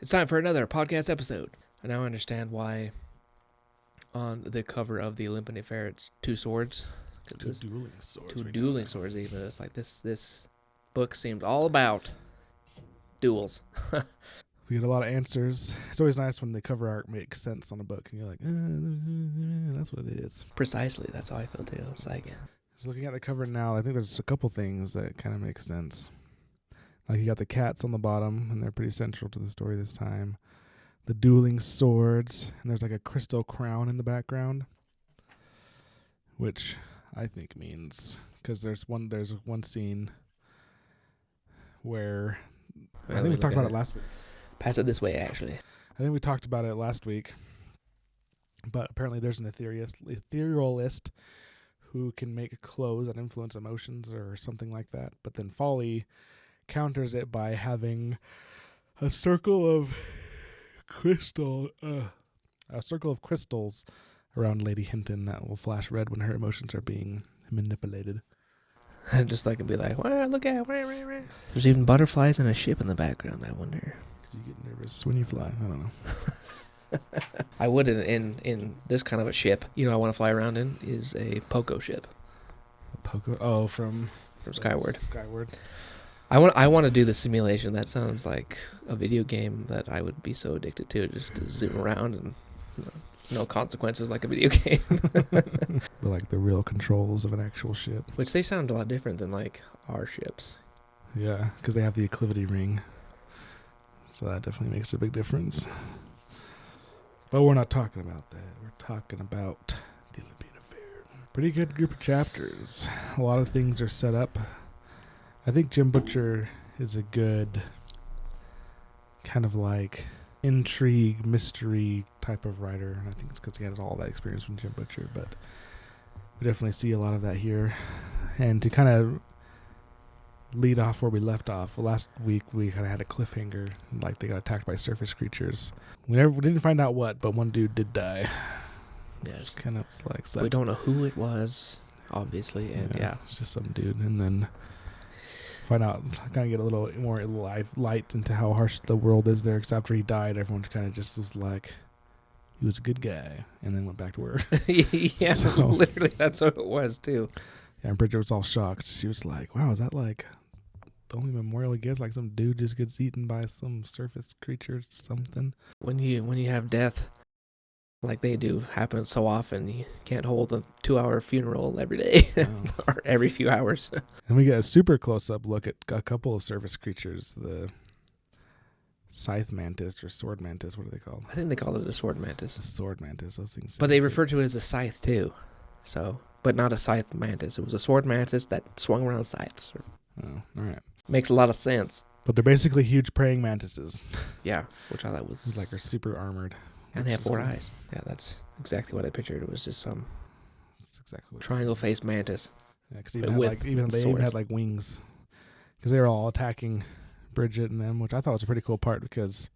It's time for another podcast episode. I now understand why on the cover of the Olympian Affair it's two swords. Two dueling swords. Two dueling swords even. It's like this book seems all about duels. We get a lot of answers. It's always nice when the cover art makes sense on a book and you're like, that's what it is. Precisely. That's how I feel too. It's like, just looking at the cover now, I think there's a couple things that kind of make sense. Like you got the cats on the bottom, and they're pretty central to the story this time. The dueling swords, and there's like a crystal crown in the background, which I think means, because there's one scene where I think we talked about it last week. Pass it this way, actually. I think we talked about it last week, but apparently there's an etherealist who can make clothes that influence emotions or something like that. But then Folly counters it by having a circle of crystals around Lady Hinton that will flash red when her emotions are being manipulated. And just like it'd be like, wow, look at it. There's even butterflies and a ship in the background, I wonder. Because you get nervous when you fly. I don't know. I would in this kind of a ship, I want to fly around in is a Poco ship. A Poco? Oh, from Skyward. Skyward. I want to do the simulation. That sounds like a video game that I would be so addicted to, just to zoom around and no consequences like a video game. But like the real controls of an actual ship. Which they sound a lot different than like our ships. Yeah, because they have the acclivity ring. So that definitely makes a big difference. But we're not talking about that. We're talking about the Olympian Affair. Pretty good group of chapters. A lot of things are set up. I think Jim Butcher is a good kind of like intrigue, mystery type of writer. And I think it's because he has all that experience from Jim Butcher. But we definitely see a lot of that here. And to kind of lead off where we left off, last week we kind of had a cliffhanger. Like they got attacked by surface creatures. We didn't find out what, but one dude did die. Yeah, just kind of like we don't know who it was, obviously. And yeah. It's just some dude. And then find out, kind of get a little more light into how harsh the world is there. Because after he died, everyone kind of just was like, he was a good guy, and then went back to work. Yeah, so, literally, that's what it was too. Yeah, and Bridget was all shocked. She was like, "Wow, is that like the only memorial he gets? Like some dude just gets eaten by some surface creature, or something?" When you have death, like they do, happen so often, you can't hold a 2-hour funeral every day or every few hours. And we get a super close-up look at a couple of surface creatures, the scythe mantis or sword mantis. What are they called? I think they call it a sword mantis. A sword mantis, those things. But they refer to it as a scythe too. So, but not a scythe mantis. It was a sword mantis that swung around scythes. Oh, all right. Makes a lot of sense. But they're basically huge praying mantises. Yeah, which I thought was like are super armored. And they have 4 eyes. Yeah, that's exactly what I pictured. It was just some exactly triangle-faced mantis. Yeah, because they even had like wings. Because they were all attacking Bridget and them, which I thought was a pretty cool part because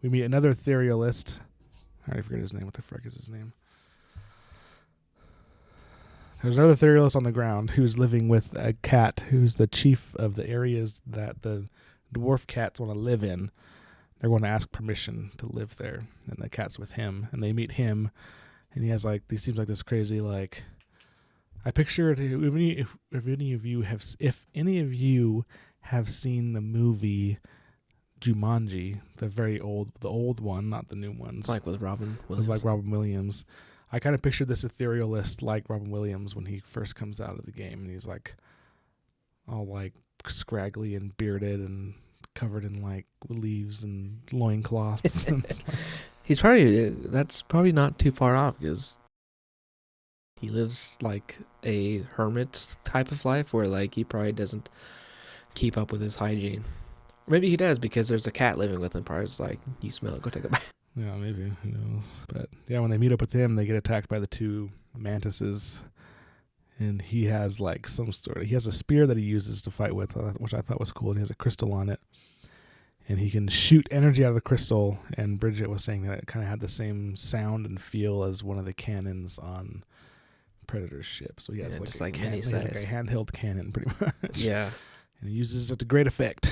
we meet another etherealist. I already forget his name. What the frick is his name? There's another etherealist on the ground who's living with a cat who's the chief of the areas that the dwarf cats want to live in. They're going to ask permission to live there, and the cat's with him, and they meet him, and he has like he seems like this crazy like. I picture it. If any of you have seen the movie Jumanji, the old one, not the new ones, like with Robin Williams. Like Robin Williams. I kind of pictured this etherealist like Robin Williams when he first comes out of the game, and he's like all like scraggly and bearded and covered in like leaves and loincloths. That's probably not too far off because he lives like a hermit type of life where like he probably doesn't keep up with his hygiene. Or maybe he does because there's a cat living with him. Probably it's like, you smell it, go take a bath. Yeah, maybe. Who knows? But yeah, when they meet up with him, they get attacked by the 2 mantises. And he has like he has a spear that he uses to fight with, which I thought was cool. And he has a crystal on it. And he can shoot energy out of the crystal. And Bridget was saying that it kind of had the same sound and feel as one of the cannons on Predator's ship. So he has like mini size. Like a handheld cannon, pretty much. Yeah. And he uses it to great effect.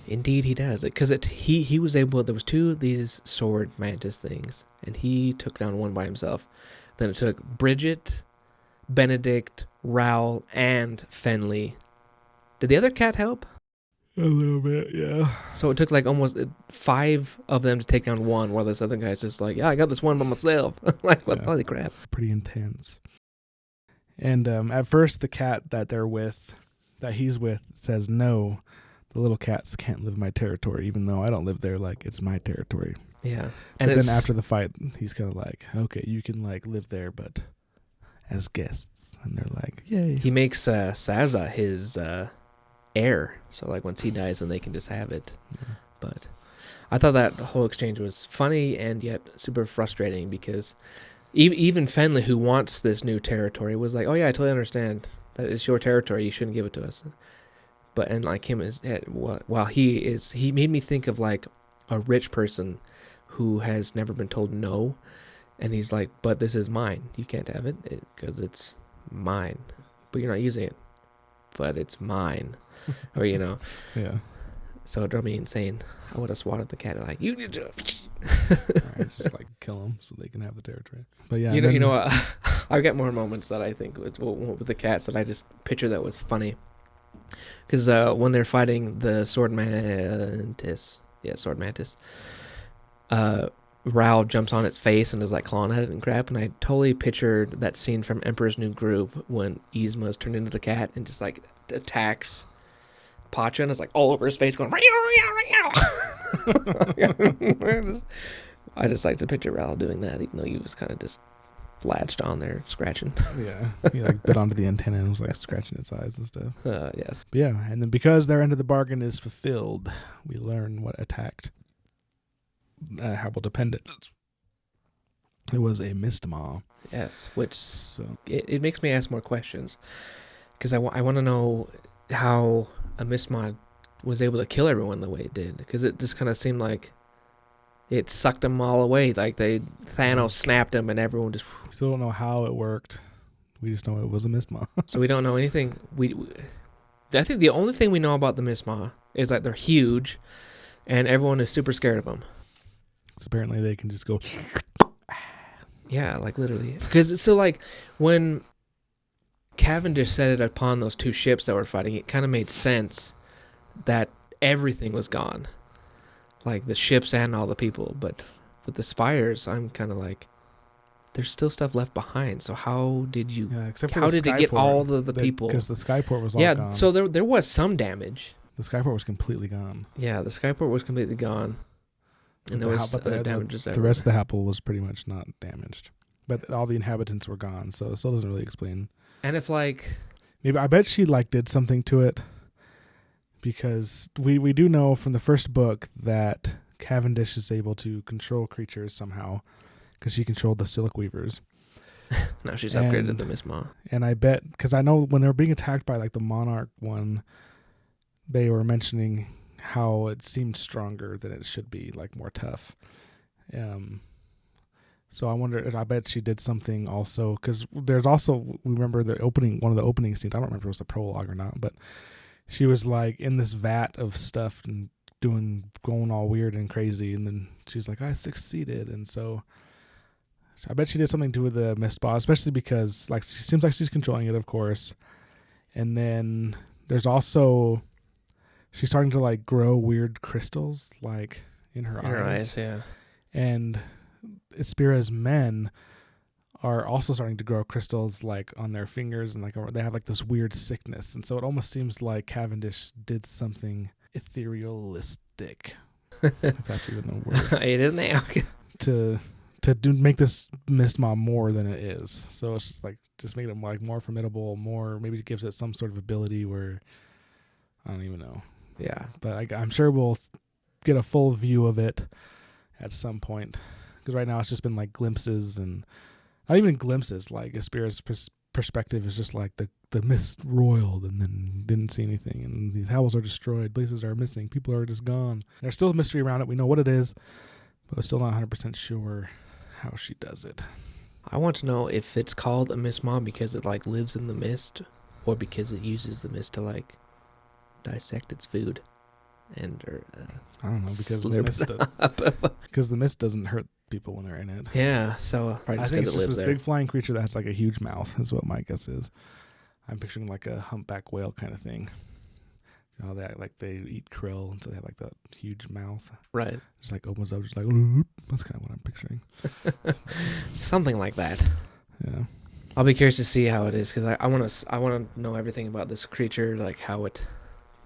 Indeed, he does. Because he was able. There was two of these sword mantis things, and he took down one by himself. Then it took Bridget, Benedict, Raoul, and Fenley. Did the other cat help? A little bit, yeah. So it took like almost 5 of them to take down one, while this other guy's just like, yeah, I got this one by myself. Like, what? Holy crap. Pretty intense. And at first, the cat that he's with, says, no, the little cats can't live in my territory, even though I don't live there, like, it's my territory. Yeah. And then after the fight, he's kind of like, okay, you can, like, live there, but as guests. And they're like, yay. He makes Saza his heir, so like once he dies, then they can just have it. Yeah. But I thought that whole exchange was funny and yet super frustrating, because even Fenley, who wants this new territory, was like, oh yeah, I totally understand that it's your territory, you shouldn't give it to us. But and like him is, while he made me think of like a rich person who has never been told no, and he's like, but this is mine, you can't have it because it's mine, but you're not using it, but it's mine. Or, you know. Yeah. So it drove me insane. I would have swatted the cat like, you need to Right, just like kill them so they can have the territory. But yeah, you know what? I've got more moments that I think with the cats that I just picture that was funny. Because when they're fighting the sword mantis, Raoul jumps on its face and is like clawing at it and crap, and I totally pictured that scene from Emperor's New Groove when Yzma's turned into the cat and just like attacks Pacha and is like all over his face going I just like to picture Raoul doing that, even though he was kind of just latched on there scratching. Yeah, he like bit onto the antenna and was like scratching its eyes and stuff. Yes. But yeah, and then because their end of the bargain is fulfilled, we learn what attacked Habal dependents. It was a Mistmaw. Yes, which it makes me ask more questions, because I want to know how a Mistmaw was able to kill everyone the way it did, because it just kind of seemed like it sucked them all away, like Thanos snapped them and everyone just... We still don't know how it worked. We just know it was a Mistmaw. So we don't know anything. I think the only thing we know about the Mistmaw is that they're huge and everyone is super scared of them. Apparently they can just go... Yeah, like literally. Because it's so like when Cavendish set it upon those 2 ships that were fighting, it kind of made sense that everything was gone. Like the ships and all the people. But with the spires, I'm kind of like, there's still stuff left behind. So how did you... Yeah, except for how did it get all the people? Because the skyport was all gone. Yeah, so there was some damage. The skyport was completely gone. Yeah, the skyport was completely gone. And there was other damages everywhere. The rest of the Happle was pretty much not damaged. But all the inhabitants were gone, so it still doesn't really explain. And if like... Maybe, I bet she like did something to it, because we do know from the first book that Cavendish is able to control creatures somehow, because she controlled the Silk Weavers. Now she's upgraded the Mistmaw. And I bet, because I know when they were being attacked by like the Monarch one, they were mentioning how it seemed stronger than it should be, like more tough. So I wonder, I bet she did something also, because there's also, we remember one of the opening scenes, I don't remember if it was a prologue or not, but she was like in this vat of stuff and going all weird and crazy, and then she's like, I succeeded. And so I bet she did something to the Mistmaw, especially because like she seems like she's controlling it, of course. And then there's also, she's starting to like grow weird crystals like in her eyes. Yeah. And Espira's men are also starting to grow crystals like on their fingers, and like they have like this weird sickness. And so it almost seems like Cavendish did something etherealistic, if that's even a word. It is now. to make this Mistmaw more than it is. So it's just make it like more formidable, maybe it gives it some sort of ability where I don't even know. Yeah. But I'm sure we'll get a full view of it at some point, because right now it's just been like glimpses, and not even glimpses, like Espira's perspective is just like the mist roiled and then didn't see anything, and these howls are destroyed, places are missing, people are just gone. There's still a mystery around it. We know what it is, but we're still not 100% sure how she does it. I want to know if it's called a Mistmaw because it like lives in the mist, or because it uses the mist to like dissect its food. and I don't know, because the mist doesn't hurt people when they're in it. Yeah, so probably I just think because it's it just lives this there. big flying creature that has like a huge mouth is what my guess is. I'm picturing like a humpback whale kind of thing. You know, they eat krill, and so they have like that huge mouth. Right. Just like opens up, just like, that's kind of what I'm picturing. Something like that. Yeah. I'll be curious to see how it is, because I want to know everything about this creature, like how it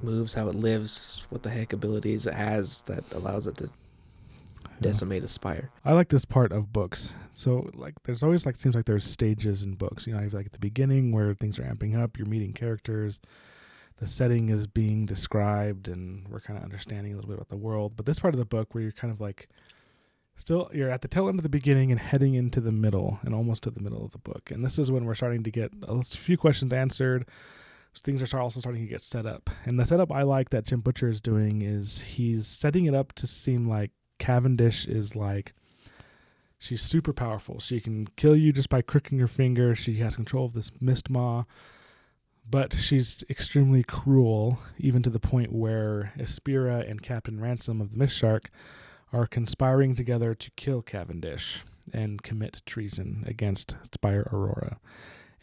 moves, how it lives, what the heck abilities it has that allows it to decimate a spire. I like this part of books. So like there's always like seems like there's stages in books. You know, you have like at the beginning where things are amping up, you're meeting characters, the setting is being described, and we're kind of understanding a little bit about the world. But this part of the book where you're kind of like still you're at the tail end of the beginning and heading into the middle and almost to the middle of the book. And this is when we're starting to get a few questions answered. Things are also starting to get set up. And the setup I like that Jim Butcher is doing is he's setting it up to seem like Cavendish is like, she's super powerful. She can kill you just by crooking her finger. She has control of this mist maw. But she's extremely cruel, even to the point where Espira and Captain Ransom of the Mist Shark are conspiring together to kill Cavendish and commit treason against Spire Aurora.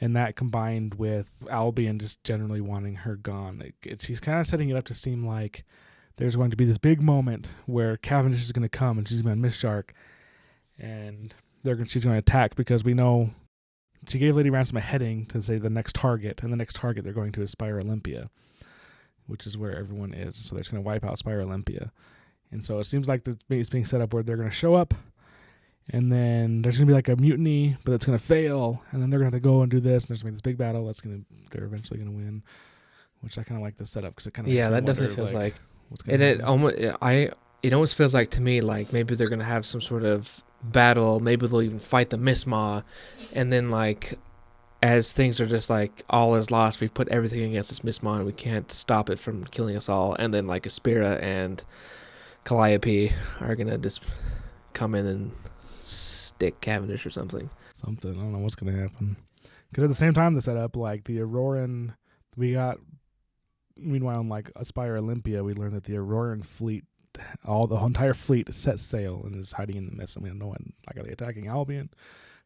And that combined with Albion just generally wanting her gone. She's kind of setting it up to seem like there's going to be this big moment where Cavendish is going to come and she's going to Mist Shark. And she's going to attack, because we know she gave Lady Ransom a heading to say the next target. And the next target they're going to is Spire Olympia, which is where everyone is. So they're just going to wipe out Spire Olympia. And so it seems like it's being set up where they're going to show up, and then there's going to be like a mutiny, but it's going to fail, and then they're going to have to go and do this, and there's going to be this big battle they're eventually going to win, which I kind of like the setup, because it kind of that definitely feels like what's going to happen. It almost feels like to me like maybe they're going to have some sort of battle, maybe they'll even fight the Miss Maw, and then like as things are just like all is lost, we put everything against this Miss Maw and we can't stop it from killing us all, and then like Aspira and Calliope are going to just come in and stick Cavendish or something. I don't know what's going to happen. Because at the same time, the setup, like the Auroran, meanwhile, in like Aspire Olympia, we learned that the Auroran fleet, the entire fleet set sail and is hiding in the mist. I mean, no one, like, are they attacking Albion?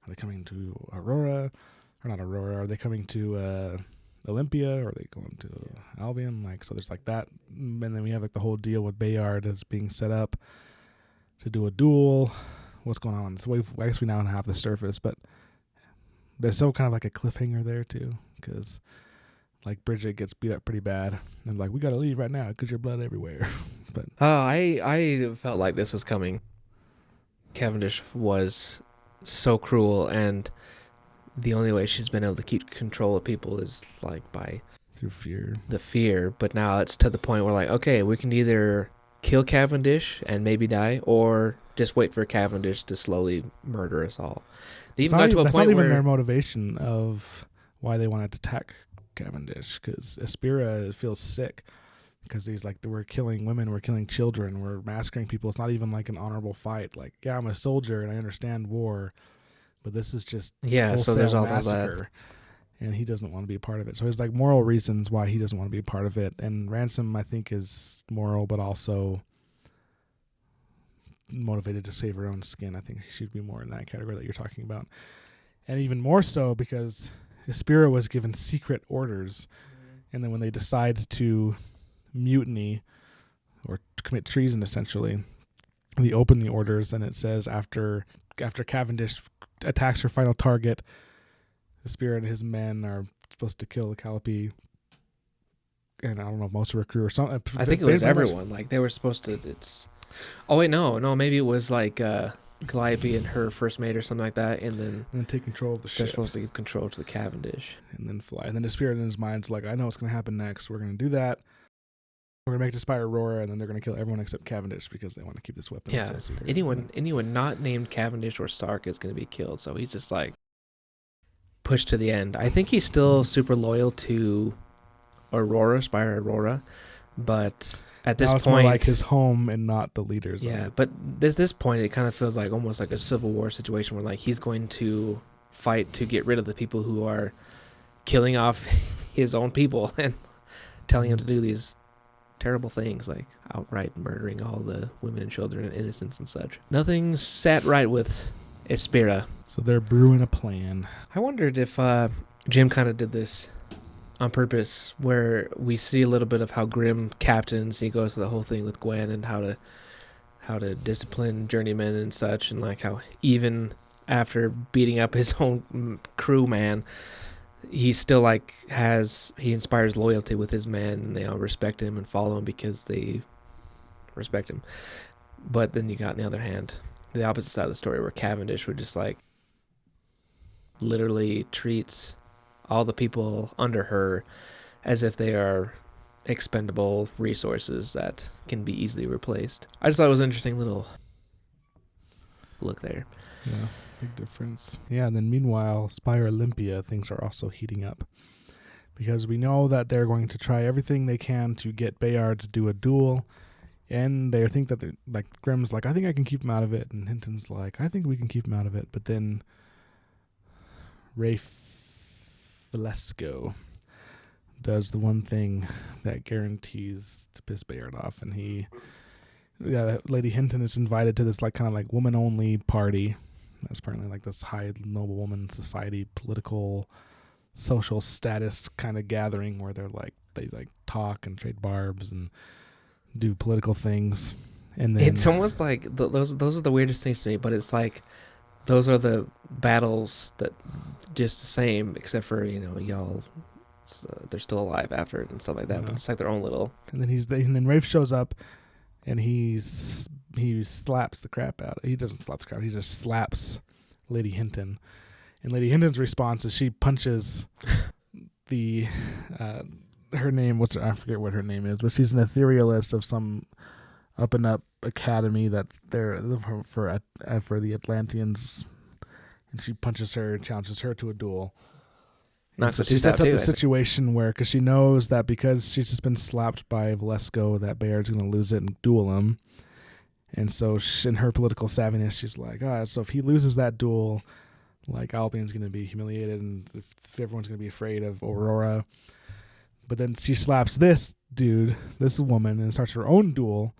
Are they coming to Aurora? Or not Aurora, are they coming to Olympia, or are they going to Albion? Like, so there's like that. And then we have like the whole deal with Bayard as being set up to do a duel. What's going on? So I guess we now have the surface, but there's still kind of like a cliffhanger there too, because like Bridget gets beat up pretty bad, and like, we gotta leave right now because your blood everywhere. But I felt like this was coming. Cavendish was so cruel, and the only way she's been able to keep control of people is like by through fear. The fear, but now it's to the point where like, okay, we can either kill Cavendish and maybe die, or just wait for Cavendish to slowly murder us all. They even got to a that's point not even where their motivation of why they wanted to attack Cavendish, because Aspira feels sick because he's like, we're killing women, we're killing children, we're massacring people. It's not even like an honorable fight. Like, yeah, I'm a soldier and I understand war, but this is just so there's all massacre. that. And he doesn't want to be a part of it. So there's like moral reasons why he doesn't want to be a part of it. And Ransom, I think, is moral, but also motivated to save her own skin. I think she should be more in that category that you're talking about. And even more so because Aspira was given secret orders. And then when they decide to mutiny or to commit treason, essentially, they open the orders, and it says after Cavendish attacks her final target, Aspira and his men are supposed to kill Calliope, and I don't know, most of her crew or something. I think it was everyone. Like, they were supposed to. Oh wait, no, maybe it was like Calliope and her first mate or something like that, and then take control of the ship. They're supposed to give control to the Cavendish, and then fly. And then Aspira in his mind's like, I know what's going to happen next. We're going to do that. We're going to make the Spire Aurora, and then they're going to kill everyone except Cavendish because they want to keep this weapon. Yeah, anyone not named Cavendish or Sark is going to be killed. So he's just like pushed to the end. I think he's still super loyal to Aurora, Spire Aurora, but at this it's point, more like his home and not the leaders. Yeah, but this point, it kind of feels like almost like a Civil War situation where like he's going to fight to get rid of the people who are killing off his own people and telling him to do these terrible things, like outright murdering all the women and children and innocents and such. Nothing sat right with Espera. So they're brewing a plan. I wondered if Jim kind of did this on purpose, where we see a little bit of how Grimm captains. He goes to the whole thing with Gwen and how to discipline journeymen and such, and like how even after beating up his own crew man, he still like he inspires loyalty with his men, and they all respect him and follow him because they respect him. But then you got, on the other hand, the opposite side of the story, where Cavendish would just like literally treats all the people under her as if they are expendable resources that can be easily replaced. I just thought it was an interesting little look there. Yeah, big difference. Yeah, and then meanwhile, Spire Olympia, things are also heating up. Because we know that they're going to try everything they can to get Bayard to do a duel. And they think that, like, Grimm's like, I think I can keep him out of it. And Hinton's like, I think we can keep him out of it. But then Rafe Velasco does the one thing that guarantees to piss Bayard off. And Lady Hinton is invited to this, like, kind of like woman-only party. That's apparently like this high noblewoman society, political, social status kind of gathering where they talk and trade barbs and do political things. And then it's almost like those are the weirdest things to me, but it's like those are the battles that just the same, except for, y'all, they're still alive after it and stuff like that. Yeah. But it's like their own little. And then Rafe shows up, and he slaps the crap out. He doesn't slap the crap. He just slaps Lady Hinton. And Lady Hinton's response is she punches her name. I forget what her name is, but she's an etherealist of some up and up academy that they're for the Atlanteans, and she punches her and challenges her to a duel. So she sets up the situation where, because she knows that because she's just been slapped by Velasco, that Bayard's going to lose it and duel him. And so in her political savviness, she's like, so if he loses that duel, like, Albion's going to be humiliated, and if everyone's going to be afraid of Aurora. But then she slaps this woman, and starts her own duel,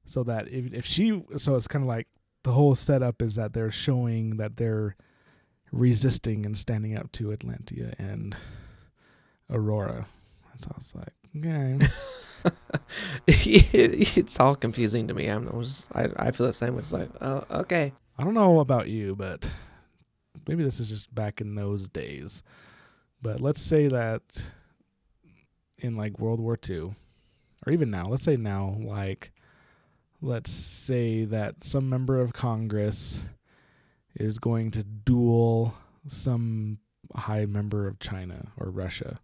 so that so it's kind of like the whole setup is that they're showing that they're resisting and standing up to Atlantia and Aurora. And so I was like, okay. It's all confusing to me. I feel the same. It's like, oh, okay. I don't know about you, but maybe this is just back in those days. But let's say that in like World War II, or even now, let's say that some member of Congress is going to duel some high member of China or Russia.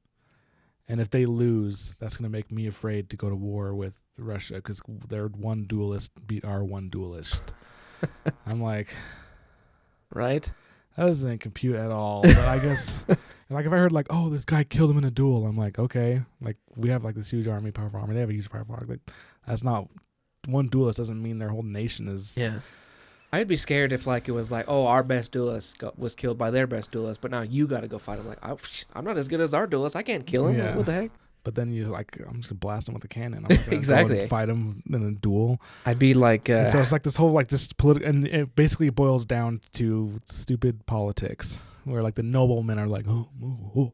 And if they lose, that's going to make me afraid to go to war with Russia, because their one duelist beat our one duelist. I'm like, right? That doesn't compute at all. But I guess, like, if I heard like, oh, this guy killed him in a duel, I'm like, okay, like, we have like this huge powerful army. They have a huge powerful army. Like, that's not, one duelist doesn't mean their whole nation is. Yeah. I'd be scared if like it was like, oh, our best duelist was killed by their best duelist, but now you got to go fight him. Like, I'm not as good as our duelist. I can't kill him. Yeah. What the heck? But then you like, I'm just gonna blast him with a cannon. I'm not gonna exactly go and fight him in a duel. I'd be like, and so it's like this whole like this political, and it basically boils down to stupid politics, where like the noblemen are like, oh.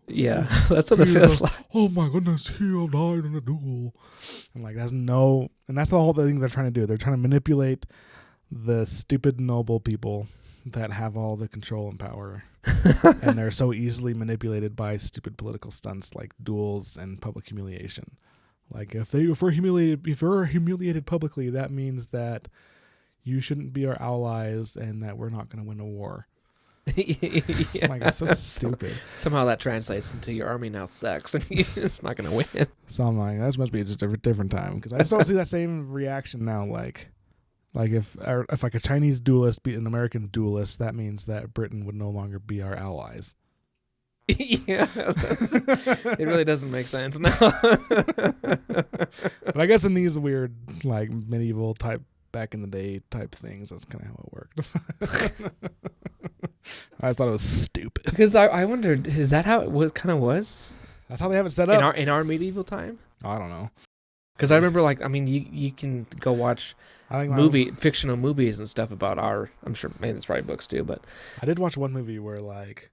Yeah, that's what it feels like. Oh my goodness, he died in a duel. And like, that's the whole thing they're trying to do. They're trying to manipulate the stupid noble people that have all the control and power. And they're so easily manipulated by stupid political stunts like duels and public humiliation. Like, if we're humiliated publicly, that means that you shouldn't be our allies and that we're not going to win a war. Yeah. Like, it's so stupid. Somehow that translates into your army now sucks and it's not going to win. So I'm like, that must be just a different time, because I just don't see that same reaction now. Like if like a Chinese duelist beat an American duelist, that means that Britain would no longer be our allies. Yeah, it really doesn't make sense now. But I guess in these weird like medieval type, back in the day type things, that's kind of how it worked. I just thought it was stupid. Because I wondered, is that how it kind of was That's how they have it set up. In our medieval time. I don't know. Because I remember, like, I mean, you can go watch I think fictional movies and stuff about our. I'm sure maybe there's probably books too, but I did watch one movie where like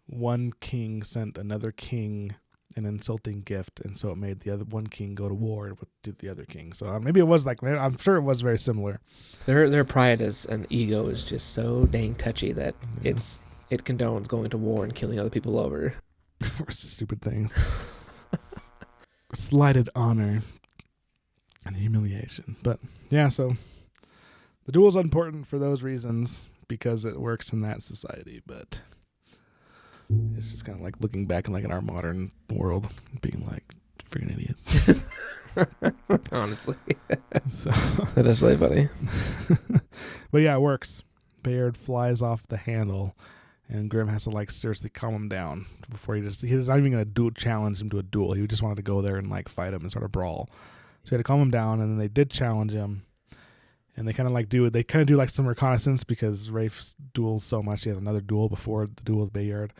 one king sent another king an insulting gift, and so it made the other one king go to war with the other king. So maybe it was like, I'm sure it was very similar. Their pride and ego is just so dang touchy that it condones going to war and killing other people over for stupid things. Slighted honor and humiliation. But yeah, so the duel is important for those reasons because it works in that society. But it's just kind of like looking back in our modern world, being like freaking idiots. Honestly, so that is really funny. But yeah, it works. Bayard flies off the handle. And Grimm has to like seriously calm him down before he was not even gonna challenge him to a duel. He just wanted to go there and like fight him and sort of brawl. So he had to calm him down, and then they did challenge him. And they kind of do like some reconnaissance because Rafe duels so much. He has another duel before the duel with Bayard,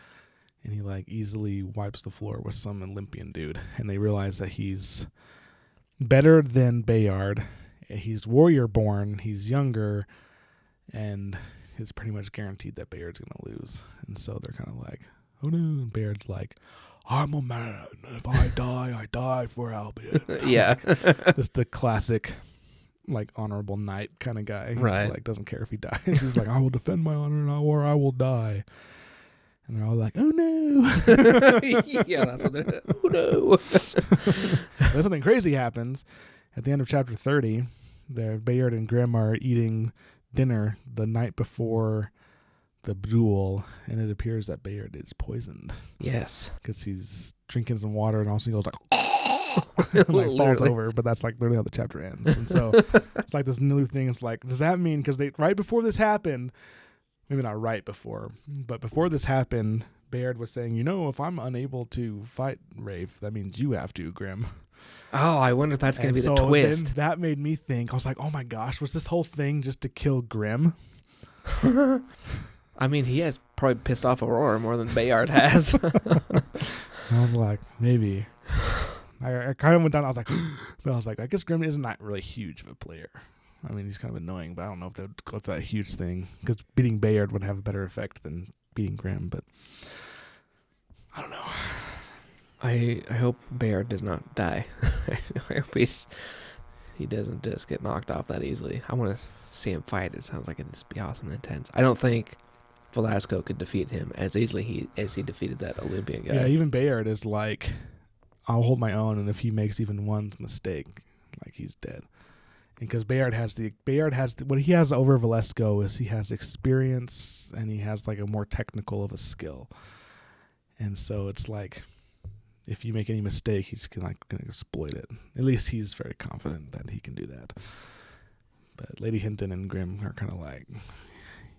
and he like easily wipes the floor with some Olympian dude. And they realize that he's better than Bayard. He's warrior born. He's younger, and it's pretty much guaranteed that Bayard's going to lose. And so they're kind of like, oh no. And Bayard's like, I'm a man. If I die, I die for Albion. Yeah. Just the classic, like, honorable knight kind of guy. Right. He's like, doesn't care if he dies. He's like, I will defend my honor or I will die. And they're all like, oh no. Yeah, that's what they're, oh no. Then something crazy happens. At the end of chapter 30, Bayard and Grimm are eating dinner the night before the duel, and it appears that Bayard is poisoned. Yes, because he's drinking some water, and also he goes like, and like falls over. But that's like literally how the chapter ends. And so it's like this new thing. It's like, does that mean because right before this happened, maybe not right before, but before this happened, Bayard was saying, if I'm unable to fight Rafe, that means you have to, Grimm. Oh, I wonder if that's going to be the twist. Then that made me think. I was like, oh my gosh, was this whole thing just to kill Grimm? I mean, he has probably pissed off Aurora more than Bayard has. I was like, maybe. I kind of went down. I was like, I guess Grimm is not really huge of a player. I mean, he's kind of annoying, but I don't know if they would go for that huge thing because beating Bayard would have a better effect than beating Grimm. But I don't know. I hope Bayard does not die. I hope he doesn't just get knocked off that easily. I want to see him fight. It sounds like it'd just be awesome and intense. I don't think Velasco could defeat him as easily as he defeated that Olympian guy. Yeah, even Bayard is like, I'll hold my own, and if he makes even one mistake, like he's dead. And because Bayard has what he has over Velasco is he has experience and he has like a more technical of a skill. And so it's like, if you make any mistake, he's going to exploit it. At least he's very confident that he can do that. But Lady Hinton and Grimm are kind of like,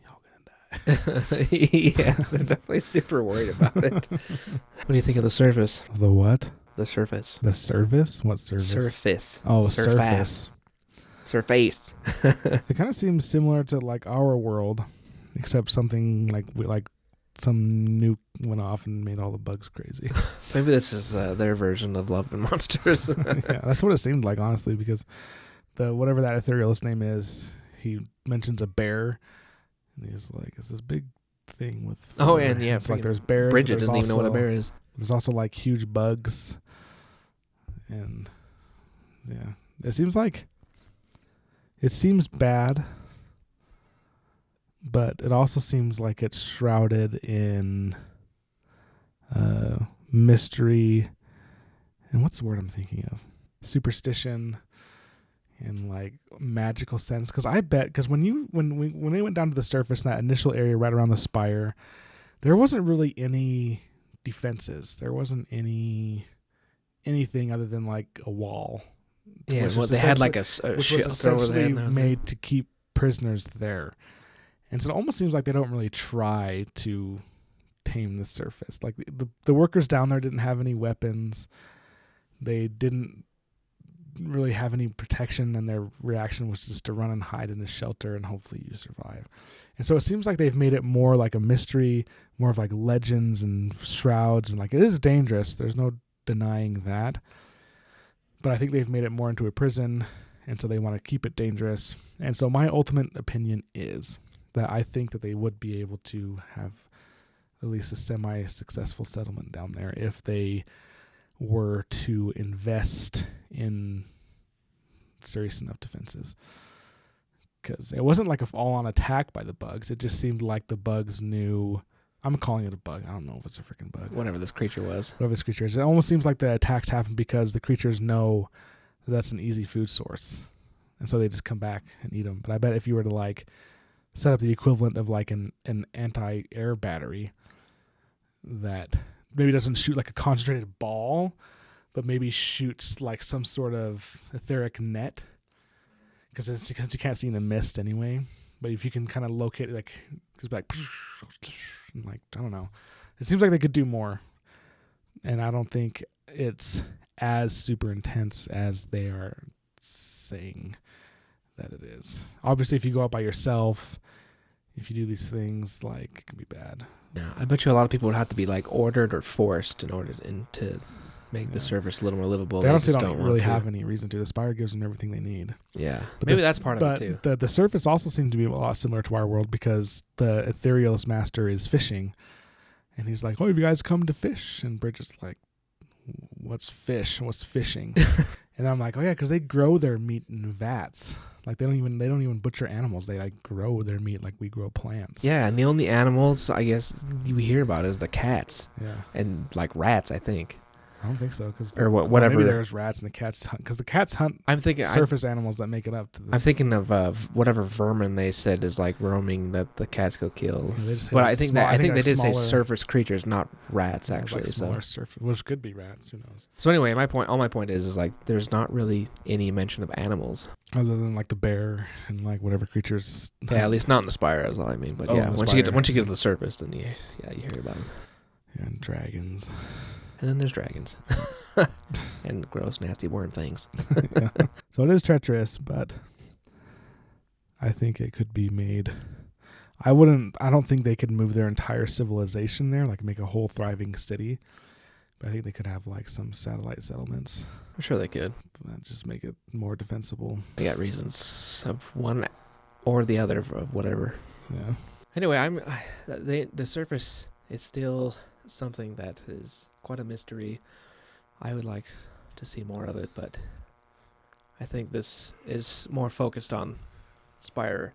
y'all gonna die. Yeah, they're definitely super worried about it. What do you think of the surface? The what? The surface. The service? What service? Surface. Oh, surface. Surface. It kind of seems similar to like our world, except something like some nuke went off and made all the bugs crazy. Maybe this is their version of Love and Monsters. Yeah, that's what it seemed like, honestly, because whatever that etherealist name is, he mentions a bear, and he's like, it's this big thing with... Oh, and yeah, it's like there's bears. Bridget doesn't even know what a bear is. There's also like huge bugs, and yeah, it seems bad, but it also seems like it's shrouded in mystery, and what's the word I'm thinking of? Superstition and like magical sense. Because when they went down to the surface in that initial area right around the spire, there wasn't really any defenses. There wasn't anything other than like a wall. Yeah, well, they had like a shield was essentially made to keep prisoners there. And so it almost seems like they don't really try to tame the surface. Like the workers down there didn't have any weapons. They didn't really have any protection, and their reaction was just to run and hide in the shelter, and hopefully you survive. And so it seems like they've made it more like a mystery, more of like legends and shrouds, and like it is dangerous. There's no denying that. But I think they've made it more into a prison, and so they want to keep it dangerous. And so my ultimate opinion is that I think that they would be able to have at least a semi-successful settlement down there if they were to invest in serious enough defenses. Because it wasn't like a all-on attack by the bugs. It just seemed like the bugs knew. I'm calling it a bug. I don't know if it's a freaking bug. Whatever this creature was. Whatever this creature is. It almost seems like the attacks happen because the creatures know that that's an easy food source. And so they just come back and eat them. But I bet if you were to like set up the equivalent of like an anti-air battery that maybe doesn't shoot like a concentrated ball, but maybe shoots like some sort of etheric net, because you can't see in the mist anyway. But if you can kind of locate it, like, it's like, I don't know. It seems like they could do more, and I don't think it's as super intense as they are saying that it is. Obviously, if you go out by yourself, if you do these things, like, it can be bad. Yeah, I bet you a lot of people would have to be like ordered or forced in order to make the surface a little more livable. They honestly don't really have any reason to. The Spire gives them everything they need. Yeah, but maybe that's part of it too. The surface also seems to be a lot similar to our world, because the Etherealist Master is fishing, and he's like, "Oh, have you guys come to fish?" And Bridget's like, "What's fish? What's fishing?" And I'm like, "Oh yeah, because they grow their meat in vats. Like they don't even butcher animals. They like grow their meat like we grow plants." Yeah, and the only animals I guess we hear about is the cats. Yeah, and like rats, I think. I don't think so, because whatever. Maybe there's rats and the cats hunt, because the cats hunt. I'm thinking surface animals that make it up to the. I'm thinking of whatever vermin they said is like roaming that the cats go kill. Yeah, but I think they did say surface creatures, not rats, actually. Like smaller surface, which could be rats. Who knows? So anyway, my point is like there's not really any mention of animals other than like the bear and like whatever creatures. Yeah, at least not in the Spire, is all I mean. But yeah, once you get to the surface, then you hear about them. Yeah, and dragons. And then there's dragons. And gross, nasty worm things. Yeah. So it is treacherous, but I think it could be made. I don't think they could move their entire civilization there, like make a whole thriving city. But I think they could have like some satellite settlements. I'm sure they could. Just make it more defensible. They got reasons of one or the other of whatever. Yeah. Anyway, the surface is still something that is quite a mystery. I would like to see more of it, but I think this is more focused on Spire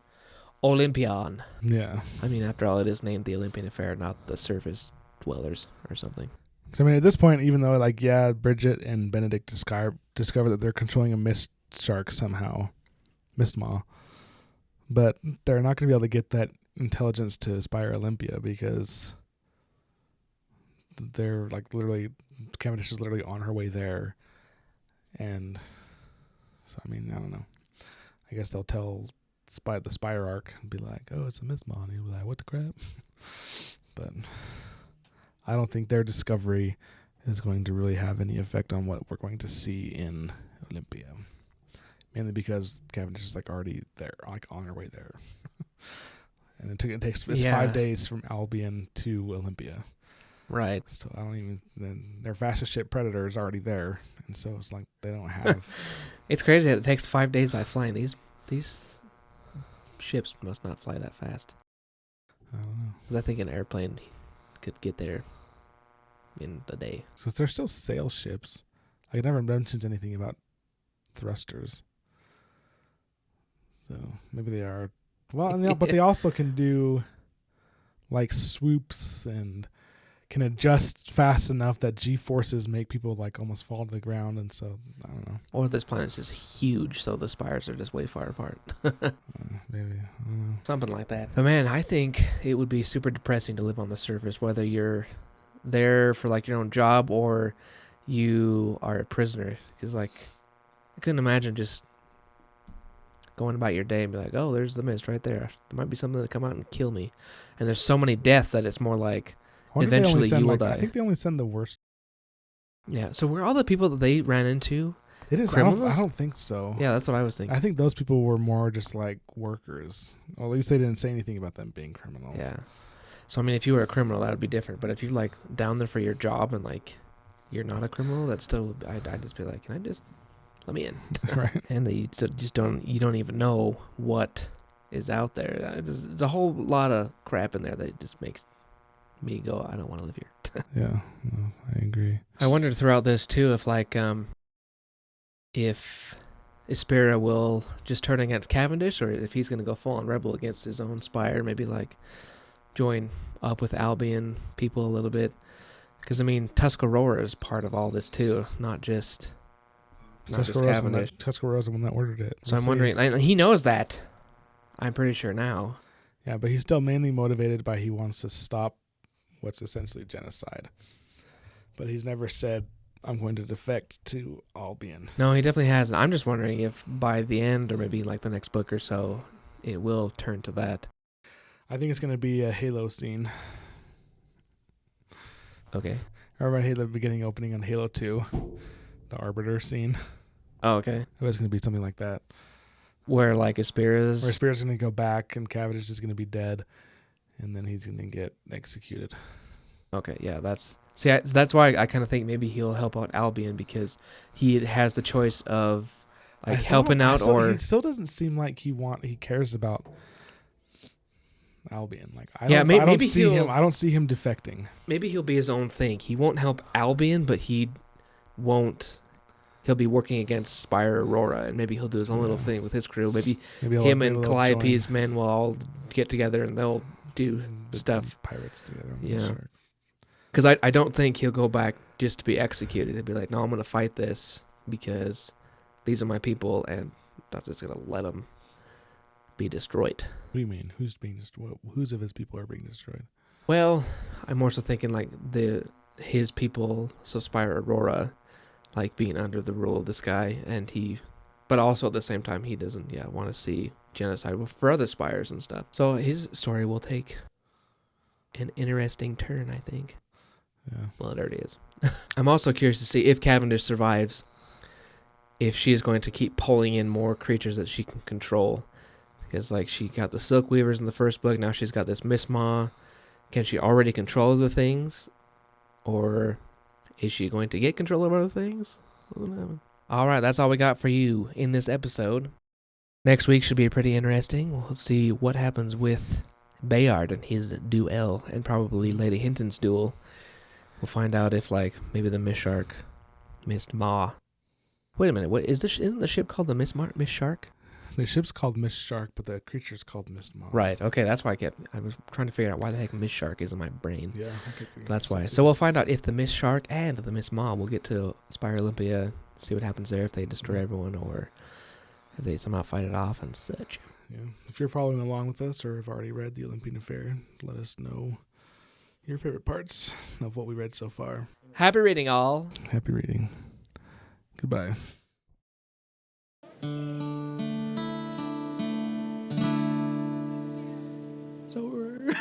Olympian. Yeah. I mean, after all, it is named the Olympian Affair, not the Surface Dwellers or something. I mean, at this point, even though, like, yeah, Bridget and Benedict discover that they're controlling a mist shark somehow, mist maw, but they're not going to be able to get that intelligence to Spire Olympia, because they're like literally, Cavendish is literally on her way there. And so, I mean, I don't know. I guess they'll tell the Spire Arc and be like, "Oh, it's a mist maw," and he'll be like, "What the crap?" But I don't think their discovery is going to really have any effect on what we're going to see in Olympia. Mainly because Cavendish is like already there, like on her way there. And it takes 5 days from Albion to Olympia. Right. So their fastest ship Predator is already there. And so it's like they don't have. It's crazy that it takes 5 days by flying. These ships must not fly that fast. I don't know. Because I think an airplane could get there in a day. So they're still sail ships. Like, it never mentions anything about thrusters. So maybe they are. Well, but they also can do like swoops and can adjust fast enough that G-forces make people like almost fall to the ground, and so I don't know. Or this planet is huge, so the spires are just way far apart. Maybe, I don't know. Something like that. But man, I think it would be super depressing to live on the surface, whether you're there for like your own job or you are a prisoner. Because like, I couldn't imagine just going about your day and be like, "Oh, there's the mist right there. There might be something that come out and kill me." And there's so many deaths that it's more like eventually you will die. I think they only send the worst. Yeah. So were all the people that they ran into It is. criminals? I don't think so. Yeah, that's what I was thinking. I think those people were more just like workers. Or at least they didn't say anything about them being criminals. Yeah. So I mean, if you were a criminal, that would be different. But if you're like down there for your job and like you're not a criminal, that's still I'd just be like, can I just let me in? Right. And you don't even know what is out there. There's a whole lot of crap in there that just makes me go, I don't want to live here. Yeah, no, I agree. I wondered throughout this too if Ispera will just turn against Cavendish, or if he's going to go full on rebel against his own Spire, maybe like join up with Albion people a little bit. Because I mean, Tuscarora is part of all this too, not just Cavendish. Tuscarora's the one that ordered it. So I'm wondering, and he knows that. I'm pretty sure now. Yeah, but he's still mainly motivated by he wants to stop what's essentially genocide. But he's never said, I'm going to defect to Albion. No, he definitely hasn't. I'm just wondering if by the end, or maybe like the next book or so, it will turn to that. I think it's going to be a Halo scene. Okay. Remember Halo beginning opening on Halo 2? The Arbiter scene? Oh, okay. It was going to be something like that. Where like Ispera's... Where Ispera's going to go back and Cavendish is going to be dead. And then he's going to get executed. Okay, yeah, that's... See, that's why I kind of think maybe he'll help out Albion, because he has the choice of like helping out or... He still doesn't seem like he cares about Albion. Like I don't see him defecting. Maybe he'll be his own thing. He won't help Albion, but he'll be working against Spire Aurora, and maybe he'll do his own little thing with his crew. Maybe him and Calliope's men will all get together and they'll do stuff. Pirates together. Yeah. Because I don't think he'll go back just to be executed. He'll be like, no, I'm going to fight this because these are my people, and I'm not just going to let them be destroyed. What do you mean? Who's being destroyed? Whose of his people are being destroyed? Well, I'm more so thinking like his people, so Spire Aurora, like being under the rule of this guy, but also at the same time he doesn't want to see genocide for other spires and stuff. So his story will take an interesting turn, I think. Yeah. Well, it already is. I'm also curious to see if Cavendish survives, if she's going to keep pulling in more creatures that she can control. Because like she got the Silk Weavers in the first book, now she's got this Miss Ma. Can she already control the things? Or is she going to get control of other things? Alright, that's all we got for you in this episode. Next week should be pretty interesting. We'll see what happens with Bayard and his duel, and probably Lady Hinton's duel. We'll find out if, like, maybe the Miss Shark missed Ma. Wait a minute, isn't the ship called the Miss Shark? The ship's called Miss Shark, but the creature's called Miss Ma. Right, okay, that's why I was trying to figure out why the heck Miss Shark is in my brain. Yeah, that's why. So we'll find out if the Miss Shark and the Miss Ma will get to Spire Olympia, see what happens there, if they destroy everyone, or if they somehow fight it off and such. Yeah. If you're following along with us or have already read the Olympian Affair, let us know your favorite parts of what we read so far. Happy reading, all. Happy reading. Goodbye. It's over.